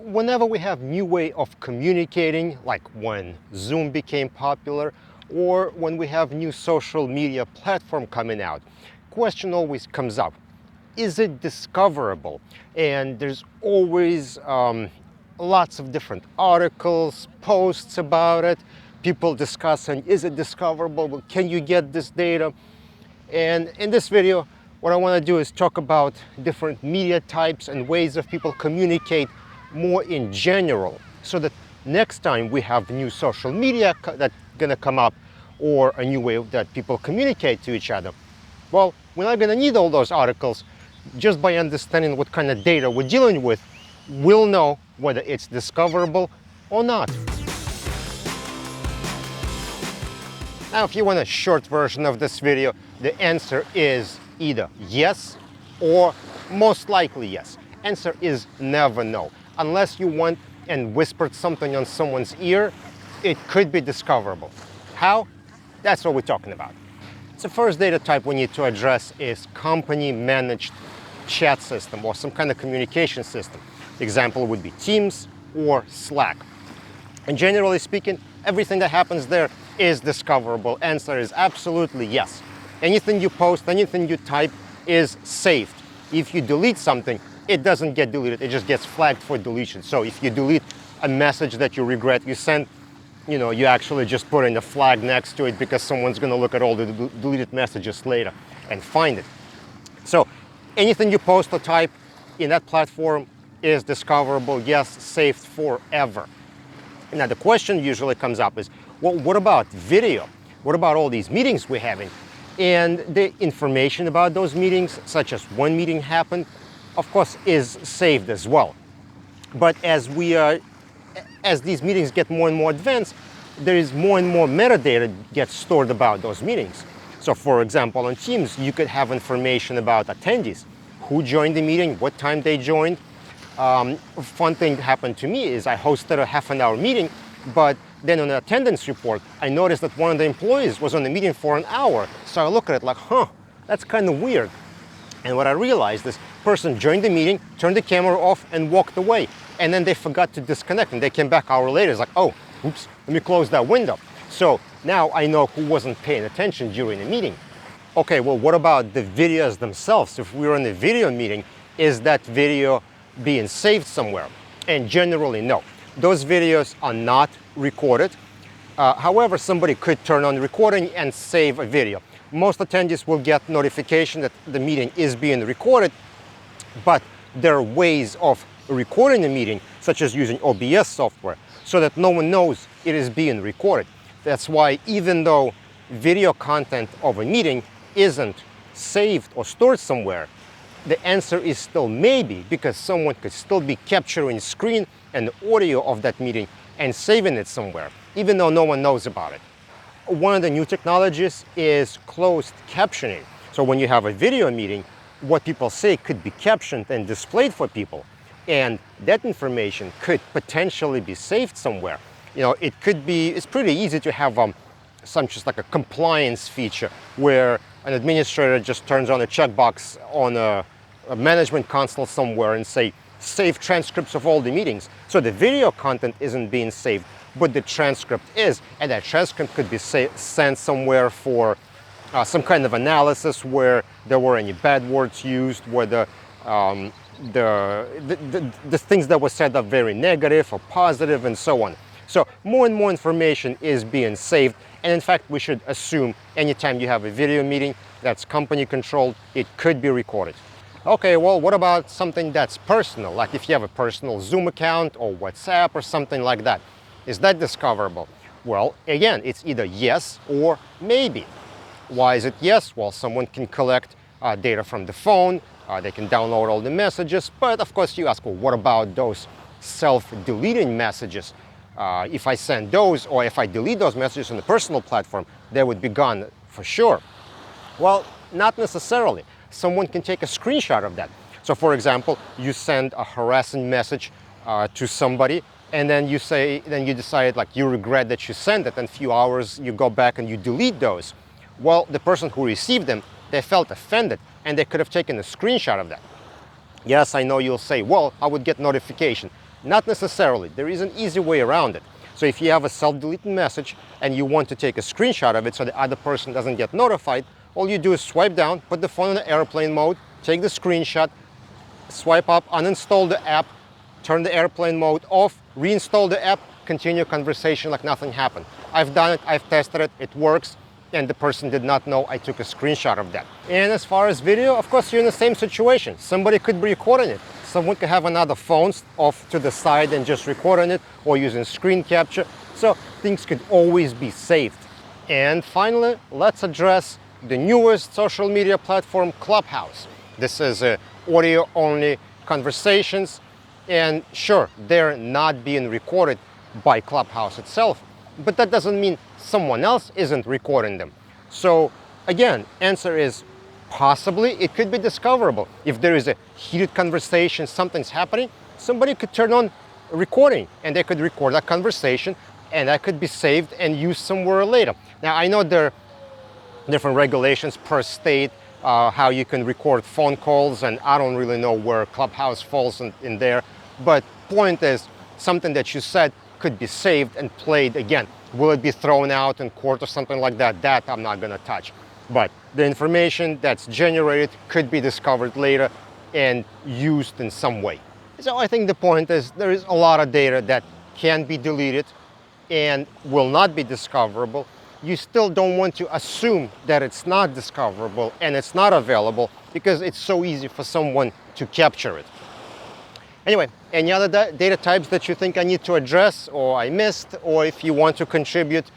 Whenever we have new way of communicating, like when Zoom became popular, or when we have new social media platform coming out, question always comes up: is it discoverable? And there's always lots of different articles, posts about it, people discussing, is it discoverable? Can you get this data? And in this video, what I want to do is talk about different media types and ways of people communicate more in general, so that next time we have new social media that's going to come up, or a new way that people communicate to each other, well, we're not going to need all those articles. Just by understanding what kind of data we're dealing with, we'll know whether it's discoverable or not. Now, if you want a short version of this video, the answer is either yes or most likely yes. Answer is never no. Unless you went and whispered something on someone's ear, it could be discoverable. How? That's what we're talking about. So first data type we need to address is company-managed chat system or some kind of communication system. Example would be Teams or Slack. And generally speaking, everything that happens there is discoverable. Answer is absolutely yes. Anything you post, anything you type is saved. If you delete something, it doesn't get deleted, it just gets flagged for deletion. So if you delete a message that you regret you sent, you actually just put in a flag next to it, because someone's going to look at all the deleted messages later and find it. So anything you post or type in that platform is discoverable, yes, saved forever. Now the question usually comes up is, well, what about video? What about all these meetings we're having? And the information about those meetings, such as when meeting happened, of course, is saved as well. But as these meetings get more and more advanced, there is more and more metadata gets stored about those meetings. So for example, on Teams, you could have information about attendees, who joined the meeting, what time they joined. Fun thing that happened to me is I hosted a half-an-hour meeting, but then on the attendance report, I noticed that one of the employees was on the meeting for an hour. So I look at it like, that's kind of weird. And what I realized is, person joined the meeting, turned the camera off, and walked away. And then they forgot to disconnect, and they came back an hour later. It's like, oh, oops, let me close that window. So now I know who wasn't paying attention during the meeting. Okay, well, what about the videos themselves? If we're in a video meeting, is that video being saved somewhere? And generally, no. Those videos are not recorded. However, somebody could turn on recording and save a video. Most attendees will get notification that the meeting is being recorded, but there are ways of recording the meeting, such as using OBS software, so that no one knows it is being recorded. That's why even though video content of a meeting isn't saved or stored somewhere, the answer is still maybe, because someone could still be capturing screen and audio of that meeting and saving it somewhere, even though no one knows about it. One of the new technologies is closed captioning. So when you have a video meeting, what people say could be captioned and displayed for people. And that information could potentially be saved somewhere. It's pretty easy to have just like a compliance feature where an administrator just turns on a checkbox on a management console somewhere and say, save transcripts of all the meetings. So the video content isn't being saved, but the transcript is, and that transcript could be sent somewhere for some kind of analysis where there were any bad words used, where the things that were said are very negative or positive, and so on. So more and more information is being saved, and in fact, we should assume anytime you have a video meeting that's company controlled, it could be recorded. Okay, well, what about something that's personal? Like if you have a personal Zoom account or WhatsApp or something like that. Is that discoverable? Well, again, it's either yes or maybe. Why is it yes? Well, someone can collect data from the phone, they can download all the messages, but of course you ask, well, what about those self-deleting messages? If I send those, or if I delete those messages on the personal platform, they would be gone for sure. Well, not necessarily. Someone can take a screenshot of that. So for example, you send a harassing message to somebody, and then you decide like you regret that you sent it, and a few hours you go back and you delete those. Well, the person who received them, they felt offended, and they could have taken a screenshot of that. Yes, I know you'll say, well, I would get notification. Not necessarily. There is an easy way around it. So if you have a self-deleting message and you want to take a screenshot of it so the other person doesn't get notified, all you do is swipe down, put the phone in the airplane mode, take the screenshot, swipe up, uninstall the app, turn the airplane mode off, reinstall the app, continue conversation like nothing happened. I've done it, I've tested it, it works, and the person did not know I took a screenshot of that. And as far as video, of course, you're in the same situation. Somebody could be recording it. Someone could have another phone off to the side and just recording it, or using screen capture. So things could always be saved. And finally, let's address the newest social media platform, Clubhouse. This is audio-only conversations, and sure, they're not being recorded by Clubhouse itself, but that doesn't mean someone else isn't recording them. So again, answer is possibly it could be discoverable. If there is a heated conversation, something's happening, somebody could turn on recording and they could record that conversation, and that could be saved and used somewhere later. Now, I know there are different regulations per state, how you can record phone calls, and I don't really know where Clubhouse falls in there, but point is, something that you said could be saved and played again. Will it be thrown out in court or something like that? That I'm not gonna touch. But the information that's generated could be discovered later and used in some way. So I think the point is there is a lot of data that can be deleted and will not be discoverable. You still don't want to assume that it's not discoverable and it's not available because it's so easy for someone to capture it. Anyway, any other data types that you think I need to address or I missed, or if you want to contribute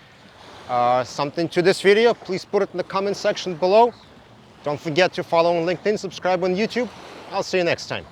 something to this video, please put it in the comment section below. Don't forget to follow on LinkedIn, subscribe on YouTube. I'll see you next time.